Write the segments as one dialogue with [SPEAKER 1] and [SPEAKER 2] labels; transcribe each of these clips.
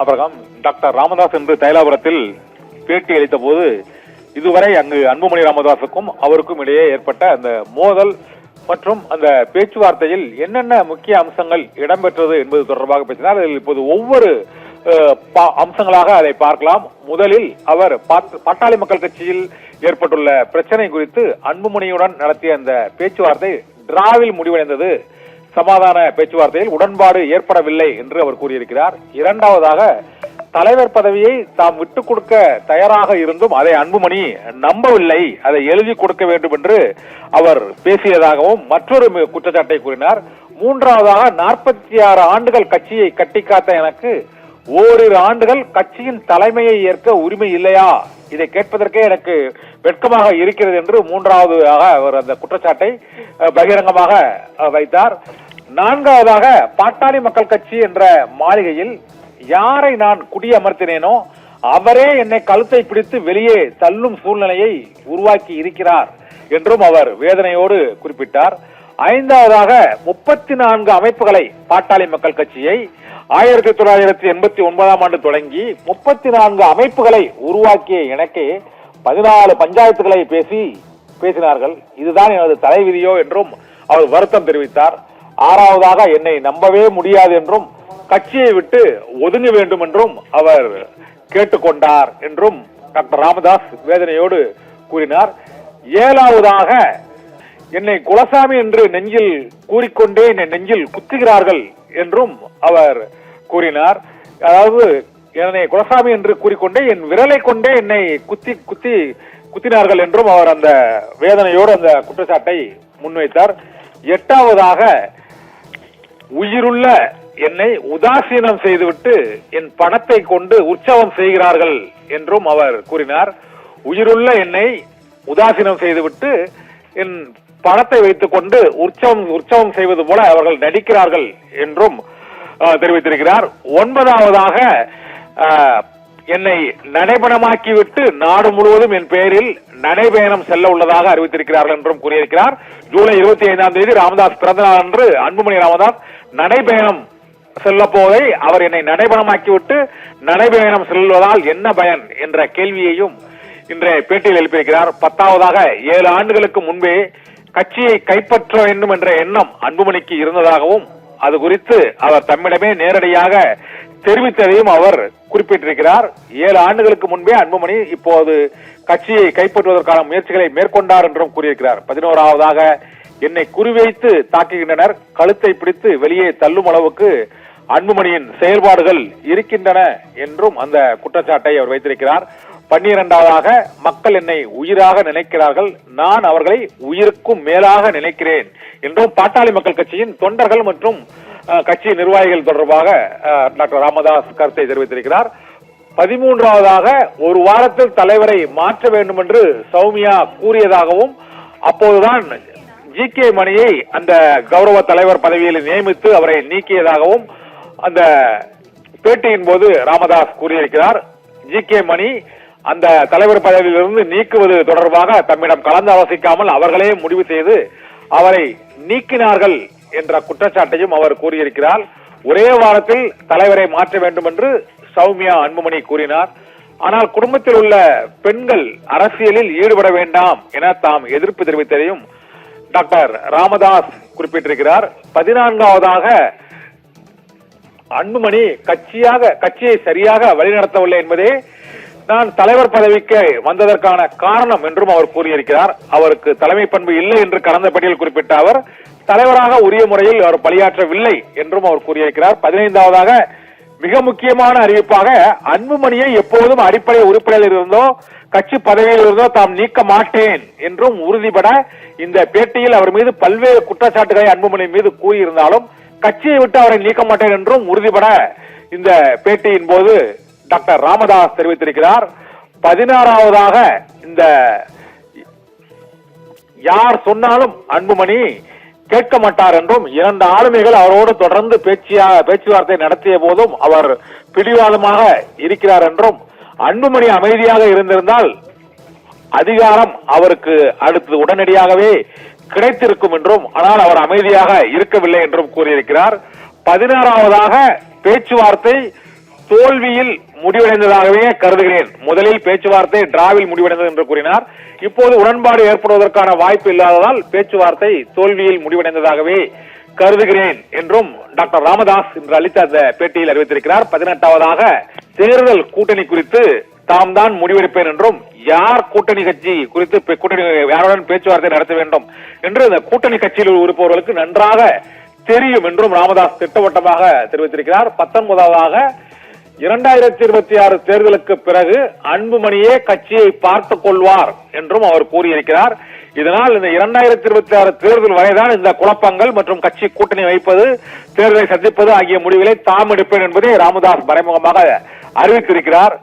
[SPEAKER 1] அப்புறம் டாக்டர் ராமதாஸ் என்று தைலாபுரத்தில் பேட்டி அளித்த போது இதுவரை அங்கு அன்புமணி ராமதாஸுக்கும் அவருக்கும் இடையே ஏற்பட்ட அந்த மோதல் மற்றும் அந்த பேச்சுவார்த்தையில் என்னென்ன முக்கிய அம்சங்கள் இடம்பெற்றது என்பது தொடர்பாக பேசினார். அதில் இப்போது ஒவ்வொரு அம்சங்களாக அதை பார்க்கலாம். முதலில் அவர் பாட்டாளி மக்கள் கட்சியில் ஏற்பட்டுள்ள பிரச்சனை குறித்து அன்புமணியுடன் நடத்திய அந்த பேச்சுவார்த்தை டிராவில் முடிவடைந்தது, சமாதான பேச்சுவார்த்தையில் உடன்பாடு ஏற்படவில்லை என்று அவர் கூறியிருக்கிறார். இரண்டாவதாக தலைவர் பதவியை தாம் விட்டுக் கொடுக்க தயாராக இருந்தும் அதை அன்புமணி நம்பவில்லை, அதை எழுதி கொடுக்க வேண்டும் என்று அவர் பேசியதாகவும் மற்றொரு குற்றச்சாட்டை கூறினார். மூன்றாவதாக 46 ஆண்டுகள் கட்சியை கட்டிக்காத்த எனக்கு ஓரிரு ஆண்டுகள் கட்சியின் தலைமையை ஏற்க உரிமை இல்லையா, இதை கேட்பதற்கே எனக்கு வெட்கமாக இருக்கிறது என்று மூன்றாவதாக அவர் அந்த குற்றச்சாட்டை பகிரங்கமாக வைத்தார். நான்காவதாக பாட்டாளி மக்கள் கட்சி என்ற மாளிகையில் யாரை நான் குடியமர்த்தினேனோ அவரே என்னை கழுத்தை பிடித்து வெளியே தள்ளும் சூழ்நிலையை உருவாக்கி இருக்கிறார் என்றும் அவர் வேதனையோடு குறிப்பிட்டார். ஐந்தாவதாக 34 அமைப்புகளை பாட்டாளி மக்கள் கட்சியை 1989ஆம் ஆண்டு தொடங்கி 34 அமைப்புகளை உருவாக்கிய எனக்கே 14 பஞ்சாயத்துகளை பேசினார்கள், இதுதான் எனது தலைவிதியோ என்றும் அவர் வருத்தம் தெரிவித்தார். ஆறாவதாக என்னை நம்பவே முடியாது என்றும் கட்சியை விட்டு ஒதுங்க வேண்டும் என்றும் அவர் கேட்டுக்கொண்டார் என்றும் டாக்டர் ராமதாஸ் வேதனையோடு கூறினார். ஏழாவதாக என்னை குலசாமி என்று நெஞ்சில் கூறிக்கொண்டே என்னை நெஞ்சில் குத்துகிறார்கள் என்றும் அவர் கூறினார். அதாவது என்னை குலசாமி என்று கூறிக்கொண்டே என் விரலை கொண்டே என்னை குத்தினார்கள் என்றும் அவர் அந்த வேதனையோடு அந்த குற்றச்சாட்டை முன்வைத்தார். எட்டாவதாக உயிருள்ள என்னை உதாசீனம் செய்துவிட்டு என் பணத்தை கொண்டு உற்சவம் செய்கிறார்கள் என்றும் அவர் கூறினார். உயிருள்ள என்னை உதாசீனம் செய்துவிட்டு என் பணத்தை வைத்துக் கொண்டு உற்சவம் செய்வது போல அவர்கள் நடிக்கிறார்கள் என்றும் தெரிவித்திருக்கிறார். ஒன்பதாவதாக என்னை நடைபயணமாக்கிவிட்டு நாடு முழுவதும் என் பெயரில் நடைபயணம் செல்ல உள்ளதாக அறிவித்திருக்கிறார்கள் என்றும் கூறியிருக்கிறார். ஜூலை 25ஆம் தேதி ராமதாஸ் பிறந்த நாள் அன்று அன்புமணி ராமதாஸ் நடைபயணம் செல்ல போவதை அவர் என்னை நடைபயணமாக்கிவிட்டு நடைபயணம் செல்வதால் என்ன பயன் என்ற கேள்வியையும் இன்றைய பேட்டியில் எழுப்பியிருக்கிறார். 10ஆவதாக 7 ஆண்டுகளுக்கு முன்பே கட்சியை கைப்பற்ற வேண்டும் என்ற எண்ணம் அன்புமணிக்கு இருந்ததாகவும் அது குறித்து அவர் தம்மிடமே நேரடியாக தெரிவித்ததையும் அவர் குறிப்பிட்டிருக்கிறார். 7 ஆண்டுகளுக்கு முன்பே அன்புமணி இப்போது கட்சியை கைப்பற்றுவதற்கான முயற்சிகளை மேற்கொண்டார் என்றும் கூறியிருக்கிறார். 11ஆவதாக என்னை குறிவைத்து தாக்குகின்றனர், கழுத்தை பிடித்து வெளியே தள்ளும் அளவுக்கு அன்புமணியின் செயல்பாடுகள் இருக்கின்றன என்றும் அந்த குற்றச்சாட்டை அவர் வைத்திருக்கிறார். 12ஆவதாக மக்கள் என்னை உயிராக நினைக்கிறார்கள், நான் அவர்களை உயிருக்கும் மேலாக நினைக்கிறேன் என்றும் பாட்டாளி மக்கள் கட்சியின் தொண்டர்கள் மற்றும் கட்சி நிர்வாகிகள் தொடர்பாக டாக்டர் ராமதாஸ் கருத்தை தெரிவித்திருக்கிறார். 13ஆவதாக ஒரு வாரத்தில் தலைவரை மாற்ற வேண்டும் என்று சௌமியா கூறியதாகவும் அப்போதுதான் ஜி.கே. மணியை அந்த கௌரவ தலைவர் பதவியில் நியமித்து அவரை நீக்கியதாகவும் அந்த பேட்டியின் போது ராமதாஸ் கூறியிருக்கிறார். ஜி.கே. மணி அந்த தலைவர் பதவியிலிருந்து நீக்குவது தொடர்பாக தம்மிடம் கலந்து ஆலோசிக்காமல் அவர்களே முடிவு செய்து அவரை நீக்கினார்கள் என்ற குற்றச்சாட்டையும் அவர் கூறியிருக்கிறார். ஒரே வாரத்தில் தலைவரை மாற்ற வேண்டும் என்று சௌமியா அன்புமணி கூறினார். ஆனால் குடும்பத்தில் உள்ள பெண்கள் அரசியலில் ஈடுபட வேண்டாம் என தாம் எதிர்ப்பு தெரிவித்ததையும் டாக்டர் ராமதாஸ் குறிப்பிட்டிருக்கிறார். 14ஆவதாக அன்புமணி கட்சியை சரியாக வழிநடத்தவில்லை என்பதே நான் தலைவர் பதவிக்கு வந்ததற்கான காரணம் என்றும் அவர் கூறியிருக்கிறார். அவருக்கு தலைமை பண்பு இல்லை என்று கடந்த பட்டியல் குறிப்பிட்ட அவர் தலைவராக உரிய முறையில் அவர் பணியாற்றவில்லை என்றும் அவர் கூறியிருக்கிறார். 15ஆவதாக மிக முக்கியமான அறிவிப்பாக அன்புமணியை எப்போதும் அடிப்படை உறுப்பினரில் இருந்தோ கட்சி பதவியில் இருந்தோ தாம் நீக்க மாட்டேன் என்றும் உறுதிபட இந்த பேட்டியில் அவர் மீது பல்வேறு குற்றச்சாட்டுகளை அன்புமணி மீது கூறியிருந்தாலும் கட்சியை விட்டு அவரை நீக்க மாட்டேன் என்றும் உறுதிபட இந்த பேட்டியின் போது டாக்டர் ராமதாஸ் தெரிவித்திருக்கிறார். 16ஆவதாக இந்த யார் சொன்னாலும் அன்புமணி கேட்க மாட்டார் என்றும் 2 ஆளுமைகள் அவரோடு தொடர்ந்து பேச்சுவார்த்தை நடத்திய போதும் அவர் பிடிவாதமாக இருக்கிறார் என்றும் அன்புமணி அமைதியாக இருந்திருந்தால் அதிகாரம் அவருக்கு அடுத்து உடனடியாகவே கிடைத்திருக்கும் என்றும் ஆனால் அவர் அமைதியாக இருக்கவில்லை என்றும் கூறியிருக்கிறார். 16ஆவதாக பேச்சுவார்த்தை தோல்வியில் முடிவடைந்ததாகவே கருதுகிறேன். முதலில் பேச்சுவார்த்தை டிராவில் முடிவடைந்தது என்று கூறினார். இப்போது உடன்பாடு ஏற்படுவதற்கான வாய்ப்பு இல்லாததால் பேச்சுவார்த்தை தோல்வியில் முடிவடைந்ததாகவே கருதுகிறேன் என்றும் டாக்டர் ராமதாஸ் இன்று அளித்த அந்த பேட்டியில் அறிவித்திருக்கிறார். 18வதாக தேர்தல் கூட்டணி குறித்து தாம் தான் முடிவெடுப்பேன் என்றும், யார் கூட்டணி கட்சி குறித்து கூட்டணி யாருடன் பேச்சுவார்த்தை நடத்த வேண்டும் என்று இந்த கூட்டணி கட்சியில் இருப்பவர்களுக்கு நன்றாக தெரியும் என்றும் ராமதாஸ் திட்டவட்டமாக தெரிவித்திருக்கிறார். 19வதாக 2026 தேர்தலுக்கு பிறகு அன்புமணியே கட்சியை பார்த்துக் கொள்வார் என்றும் அவர் கூறியிருக்கிறார். இதனால் இந்த 2026 தேர்தல் வரைதான் இந்த குழப்பங்கள் மற்றும் கட்சி கூட்டணி வைப்பது, தேர்தலை சந்திப்பது ஆகிய முடிவுகளை தாம் எடுப்பேன் என்பதை ராமதாஸ் மறைமுகமாக அறிவித்திருக்கிறார்.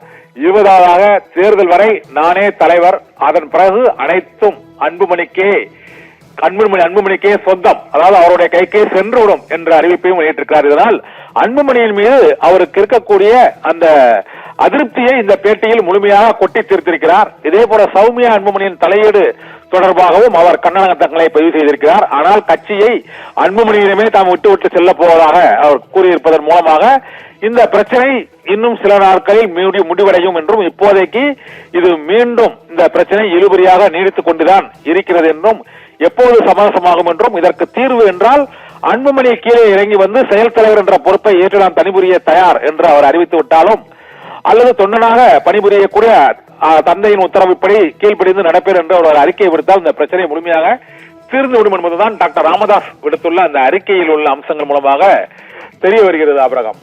[SPEAKER 1] 20வதாக தேர்தல் வரை நானே தலைவர், அதன் பிறகு அனைத்தும் அன்புமணிக்கே சொந்தம், அதாவது அவருடைய கைக்கே சென்றுவிடும் என்ற அறிவிப்பையும் வெளியிட்டிருக்கிறார். இதனால் அன்புமணியின் மீது அவருக்கு இருக்கக்கூடிய அந்த அதிருப்தியை இந்த பேட்டியில் முழுமையாக கொட்டி தீர்த்திருக்கிறார். இதே போல சௌமியா அன்புமணியின் தலையீடு தொடர்பாகவும் அவர் கண்டனங்களை பதிவு செய்திருக்கிறார். ஆனால் கட்சியை அன்புமணியிடமே தாம் விட்டு செல்ல போவதாக அவர் கூறியிருப்பதன் மூலமாக இந்த பிரச்சனை இன்னும் சில நாட்களில் முடிவடையும் என்றும், இப்போதைக்கு இது மீண்டும் இந்த பிரச்சனை இழுபறியாக நீடித்துக் கொண்டுதான் இருக்கிறது என்றும், எப்போது சமரசமாகும் என்றும், இதற்கு தீர்வு என்றால் அன்புமணி கீழே இறங்கி வந்து செயல் தலைவர் என்ற பொறுப்பை ஏற்று நாம் பணிபுரிய தயார் என்று அவர் அறிவித்து விட்டாலும், அல்லது தொண்டனாக பணிபுரியக்கூடிய தந்தையின் உத்தரவுப்படி கீழ்ப்படிந்து நடப்பேன் என்று அவர் அறிக்கை விடுத்தால் இந்த பிரச்சனை முழுமையாக தீர்ந்துவிடும் என்பதுதான் டாக்டர் ராமதாஸ் விடுத்துள்ள அந்த அறிக்கையில் உள்ள அம்சங்கள் மூலமாக தெரிய வருகிறது. ஆபிரகாம்.